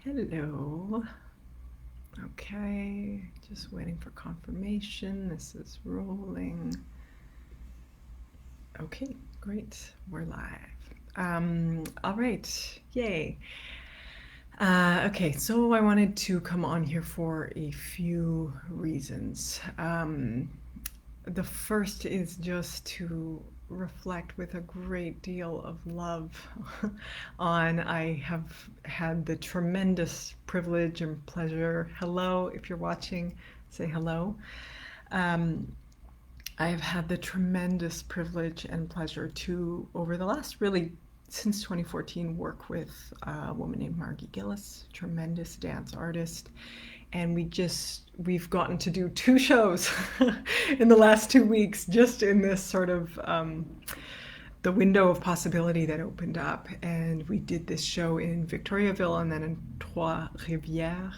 Hello. Okay, just waiting for confirmation. This is rolling. Okay, great. We're live. All right, yay. Okay, so I wanted to come on here for a few reasons. The first is just to reflect with a great deal of love on I have had the tremendous privilege and pleasure. Hello, if you're watching, say hello. Um, I have had the tremendous privilege and pleasure to, over the last really since 2014, work with a woman named Margie Gillis, tremendous dance artist, and we've gotten to do two shows in the last 2 weeks, just in this sort of the window of possibility that opened up. And we did this show in Victoriaville and then in Trois-Rivières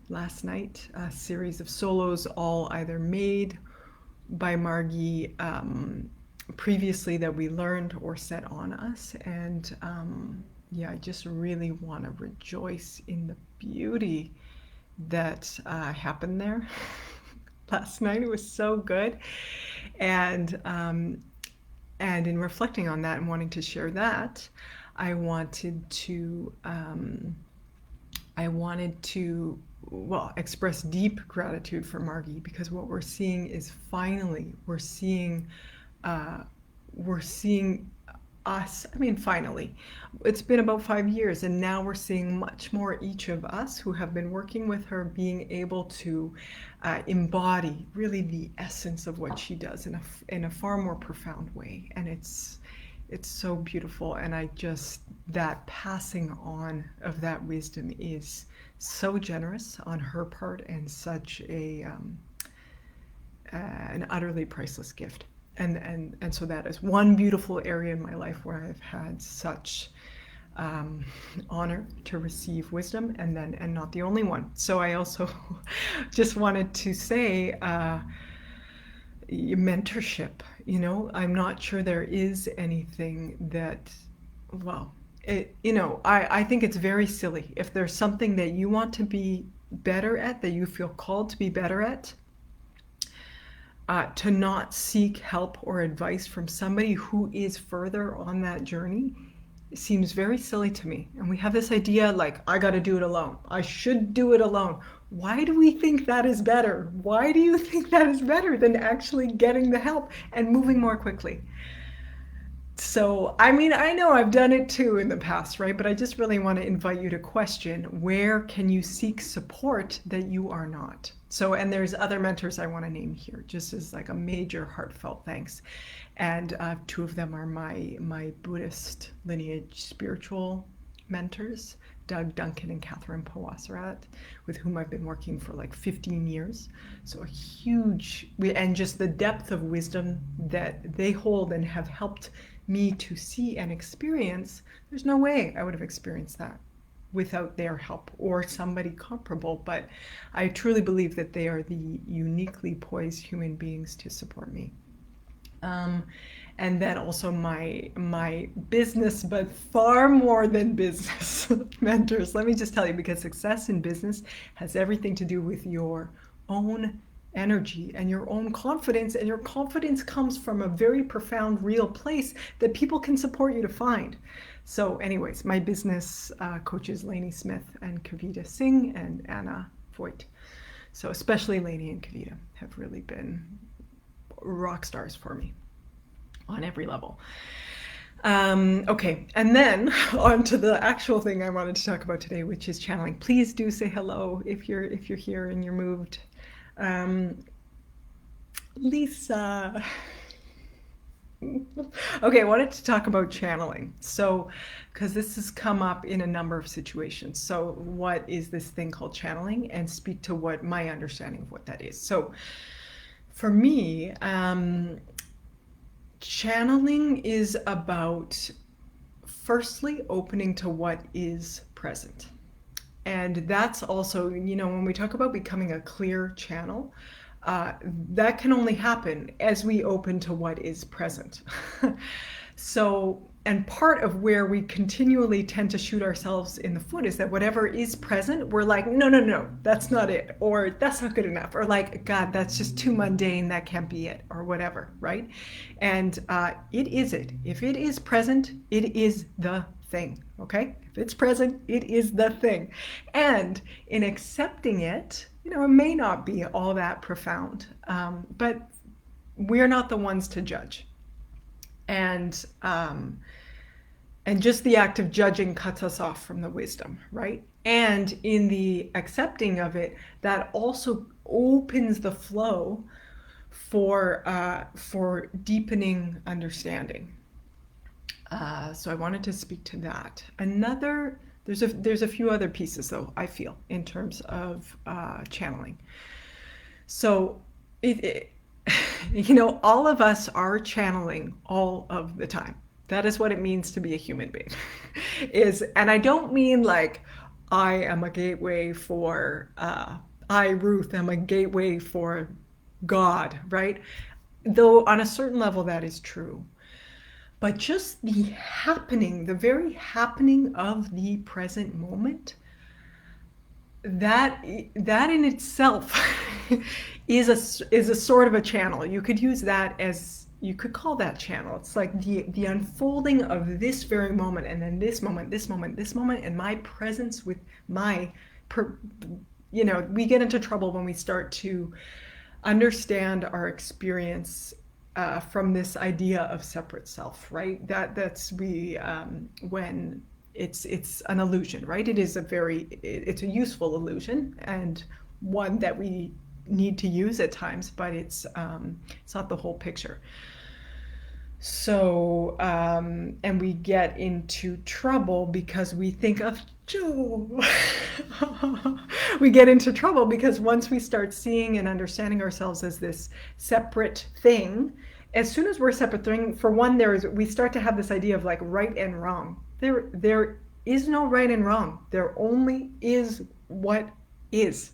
last night, a series of solos, all either made by Margie previously that we learned or set on us. And yeah, I just really want to rejoice in the beauty that happened there last night. It was so good, and in reflecting on that and wanting to share that, I wanted to well, express deep gratitude for Margie, because what we're seeing is finally we're seeing us. I mean, finally, it's been about 5 years, and now we're seeing much more each of us who have been working with her being able to embody really the essence of what she does in a far more profound way. And it's so beautiful. And I just, that passing on of that wisdom is so generous on her part, and such an utterly priceless gift. And so that is one beautiful area in my life where I've had such honor to receive wisdom, and not the only one. So I also just wanted to say mentorship. I'm not sure there is anything that, well, I think it's very silly. If there's something that you want to be better at, that you feel called to be better at, to not seek help or advice from somebody who is further on that journey seems very silly to me. And we have this idea like, I got to do it alone. I should do it alone. Why do we think that is better? Why do you think that is better than actually getting the help and moving more quickly? So, I mean, I know I've done it too in the past, right? But I just really want to invite you to question, where can you seek support that you are not? So, and there's other mentors I want to name here, just as like a major heartfelt thanks. And two of them are my Buddhist lineage spiritual mentors, Doug Duncan and Catherine Pawasarat, with whom I've been working for like 15 years. So a huge, and just the depth of wisdom that they hold and have helped me to see and experience, there's no way I would have experienced that without their help or somebody comparable. But I truly believe that they are the uniquely poised human beings to support me. And then also my business, but far more than business mentors. Let me just tell you, because success in business has everything to do with your own energy and your own confidence, and your confidence comes from a very profound, real place that people can support you to find. So anyways, my business coaches Lainey Smith and Kavita Singh and Anna Voigt. So especially Lainey and Kavita have really been rock stars for me on every level. Okay, and then on to the actual thing I wanted to talk about today, which is channeling. Please do say hello if you're here and you're moved. Lisa. Okay, I wanted to talk about channeling. So, because this has come up in a number of situations. So, what is this thing called channeling? And speak to what my understanding of what that is. So, for me, channeling is about firstly opening to what is present. And that's also, when we talk about becoming a clear channel, that can only happen as we open to what is present. So and part of where we continually tend to shoot ourselves in the foot is that whatever is present, we're like, no, no, no, that's not it, or that's not good enough, or like, God, that's just too mundane, that can't be it, or whatever, right? And it is it. If it is present, it is the thing, okay? If it's present, it is the thing. And in accepting it, it may not be all that profound, but we're not the ones to judge. And just the act of judging cuts us off from the wisdom, right? And in the accepting of it, that also opens the flow for deepening understanding. So I wanted to speak to that. There's a few other pieces though, I feel, in terms of channeling. So all of us are channeling all of the time. That is what it means to be a human being. And I don't mean like I am a gateway for Ruth, am a gateway for God, right? Though on a certain level that is true. But just the very happening of the present moment, that in itself is a sort of a channel. You could use that as, you could call that channel. It's like the unfolding of this very moment, and then this moment, and my presence with we get into trouble when we start to understand our experience from this idea of separate self, right? When it's an illusion, right? It's a useful illusion, and one that we need to use at times, but it's not the whole picture. So, and we get into trouble because we think of Joe. We get into trouble because once we start seeing and understanding ourselves as this separate thing, as soon as we're a separate thing, for one, we start to have this idea of like right and wrong. There is no right and wrong. There only is what is.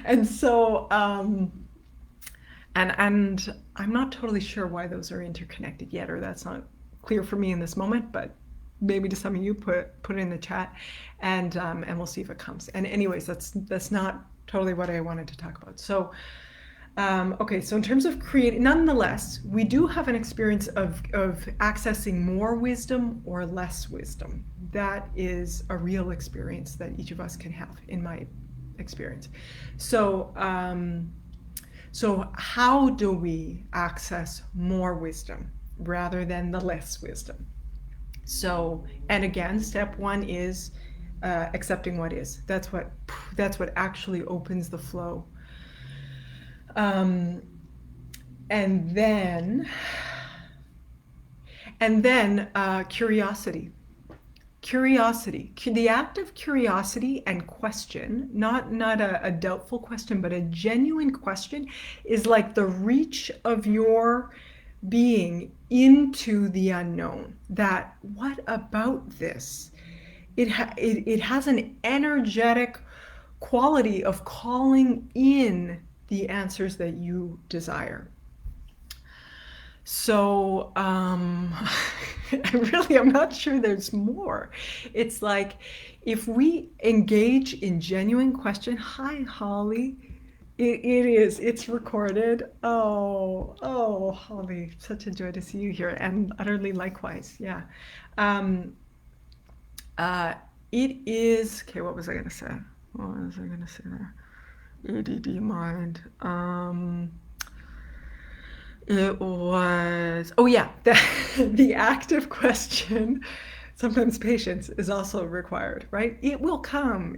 And so, and I'm not totally sure why those are interconnected yet, or that's not clear for me in this moment, but maybe to some of you, put it in the chat, and we'll see if it comes. And anyways, that's not totally what I wanted to talk about. So, okay, so in terms of creating, nonetheless, we do have an experience of accessing more wisdom or less wisdom. That is a real experience that each of us can have, in my experience. So, so how do we access more wisdom rather than the less wisdom? So, and again, step one is accepting what is. That's what actually opens the flow. And then curiosity. The act of curiosity and question, not a doubtful question, but a genuine question, is like the reach of your being into the unknown. That, what about this? It has an energetic quality of calling in the answers that you desire. So I'm not sure there's more. It's like, if we engage in genuine question. Hi, Holly. It's recorded. Oh, Holly, such a joy to see you here, and utterly likewise. Yeah. It is, okay, what was I going to say? What was I going to say there? ADD mind. It was, oh yeah, the active question, sometimes patience is also required, right? It will come.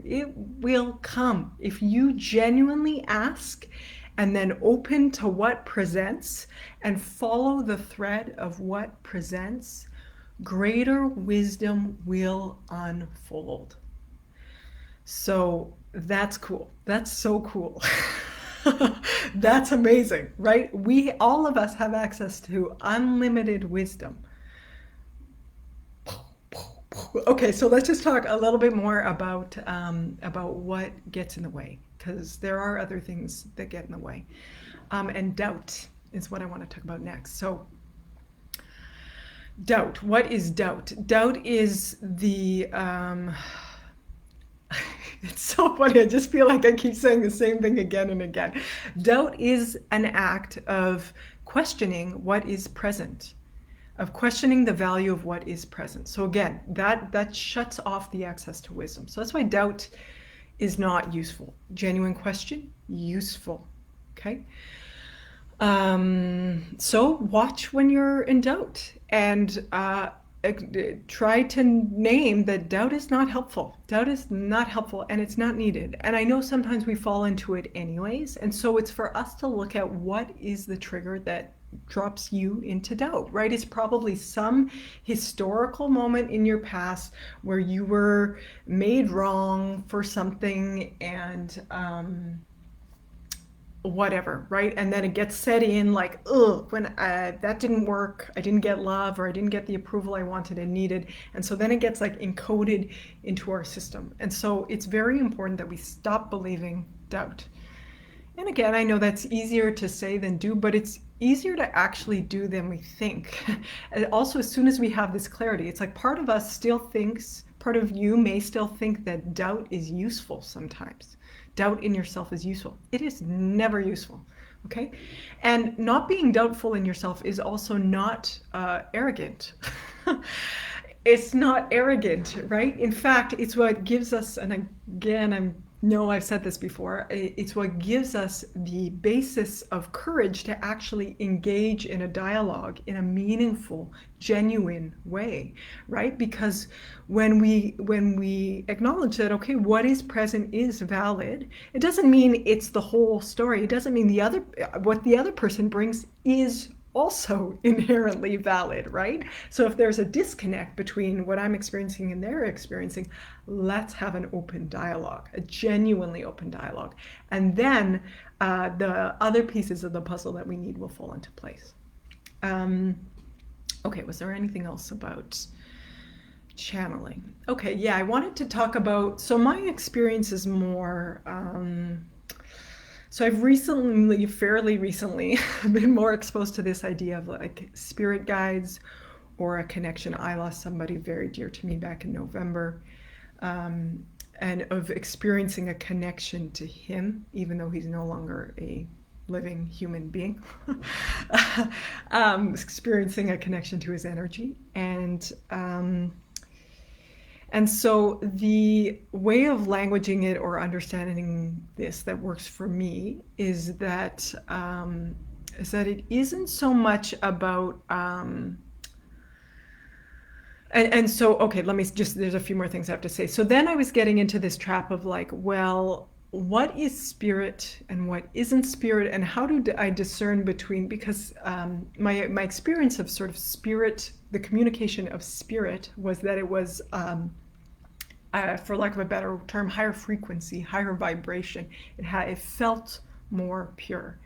If you genuinely ask and then open to what presents and follow the thread of what presents, greater wisdom will unfold. So that's cool. That's so cool. That's amazing, right? All of us have access to unlimited wisdom. Okay, so let's just talk a little bit more about what gets in the way, because there are other things that get in the way. And doubt is what I want to talk about next. So Doubt. What is doubt? Doubt is the it's so funny. I just feel like I keep saying the same thing again and again. Doubt is an act of questioning what is present, of questioning the value of what is present. So again, that shuts off the access to wisdom. So that's why doubt is not useful. Genuine question, useful. Okay. So watch when you're in doubt, and try to name that doubt is not helpful. Doubt is not helpful, and it's not needed. And I know sometimes we fall into it anyways. And so it's for us to look at what is the trigger that drops you into doubt, right? It's probably some historical moment in your past where you were made wrong for something, and whatever, right? And then it gets set in like, ugh, when that didn't work, I didn't get love, or I didn't get the approval I wanted and needed. And so then it gets like encoded into our system. And so it's very important that we stop believing doubt. And again, I know that's easier to say than do, but it's easier to actually do than we think. And also, as soon as we have this clarity, it's like part of us still thinks, part of you may still think that doubt is useful sometimes. Doubt in yourself is useful. It is never useful. Okay? And not being doubtful in yourself is also not arrogant. It's not arrogant, right? In fact, it's what gives us, and again, I've said this before, it's what gives us the basis of courage to actually engage in a dialogue in a meaningful, genuine way, right? Because when we acknowledge that, okay, what is present is valid, it doesn't mean it's the whole story. It doesn't mean what the other person brings is also inherently valid, right? So if there's a disconnect between what I'm experiencing and they're experiencing, let's have an open dialogue, a genuinely open dialogue. And then the other pieces of the puzzle that we need will fall into place. Okay, was there anything else about channeling? Okay, yeah, I wanted to talk about, so my experience is more, so I've fairly recently, been more exposed to this idea of like spirit guides or a connection. I lost somebody very dear to me back in November, and of experiencing a connection to him, even though he's no longer a living human being, experiencing a connection to his energy. And so the way of languaging it or understanding this that works for me is that it isn't so much about and so, okay, there's a few more things I have to say. So then I was getting into this trap of like, well, what is spirit and what isn't spirit, and how do I discern between, because my experience of sort of spirit, the communication of spirit, was that it was, for lack of a better term, higher frequency, higher vibration. It felt more pure.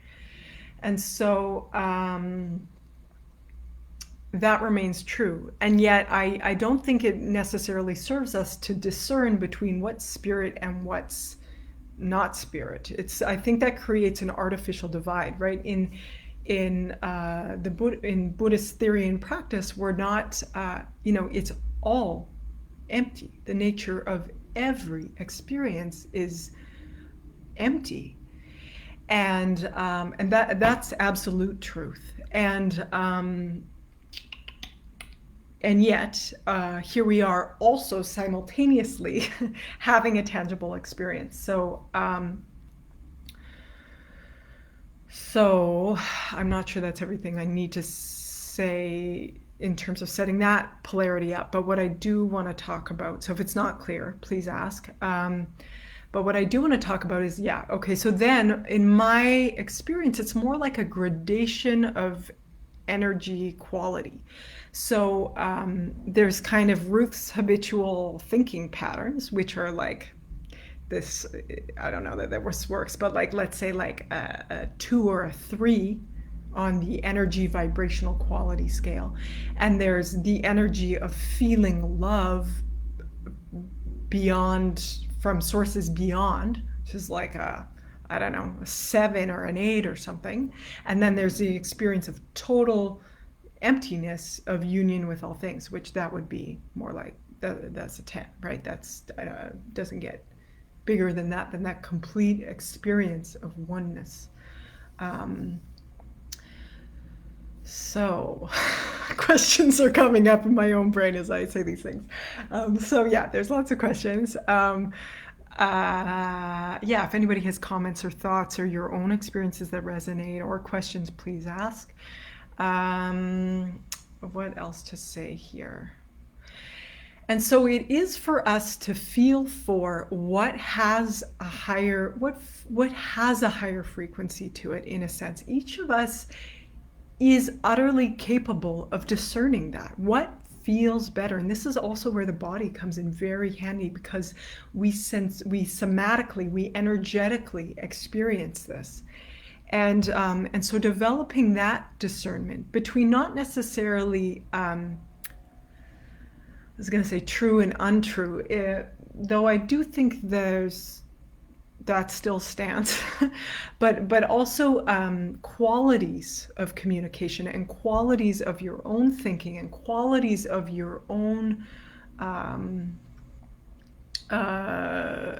And so that remains true. And yet I don't think it necessarily serves us to discern between what's spirit and what's not spirit. I think that creates an artificial divide, right? In Buddhist theory and practice, we're not, it's all empty. The nature of every experience is empty, and that's absolute truth. And yet, here we are also simultaneously having a tangible experience. So I'm not sure that's everything I need to say in terms of setting that polarity up. But what I do want to talk about, so if it's not clear, please ask. But what I do want to talk about is, okay, so then in my experience, it's more like a gradation of energy quality. So there's kind of Ruth's habitual thinking patterns, which are like this, I don't know that works, but like, let's say like a 2 or a 3 on the energy vibrational quality scale. And there's the energy of feeling love from sources beyond, which is like a 7 or an 8 or something. And then there's the experience of total emptiness of union with all things, which that would be more like that's a 10, right? That's doesn't get bigger than that complete experience of oneness. So questions are coming up in my own brain as I say these things. So yeah, there's lots of questions. Yeah, if anybody has comments or thoughts or your own experiences that resonate or questions, please ask. What else to say here? And so it is for us to feel for what has a higher frequency to it, in a sense. Each of us is utterly capable of discerning that. What feels better? And this is also where the body comes in very handy, because we somatically, we energetically experience this. And so developing that discernment between not necessarily, I was going to say true and untrue, though I do think that still stands, but also qualities of communication and qualities of your own thinking and qualities of your own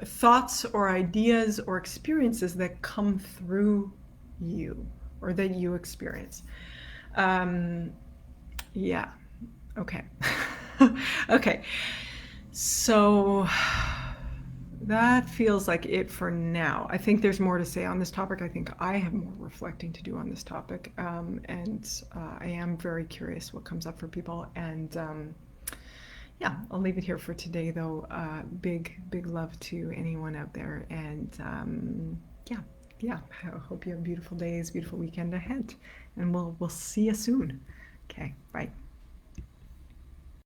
thoughts or ideas or experiences that come through you or that you experience. Yeah. Okay. Okay. So that feels like it for now. I think there's more to say on this topic. I think I have more reflecting to do on this topic. And I am very curious what comes up for people. And yeah, I'll leave it here for today, though. Big love to anyone out there. And yeah, I hope you have beautiful days, beautiful weekend ahead. And we'll see you soon. Okay, bye.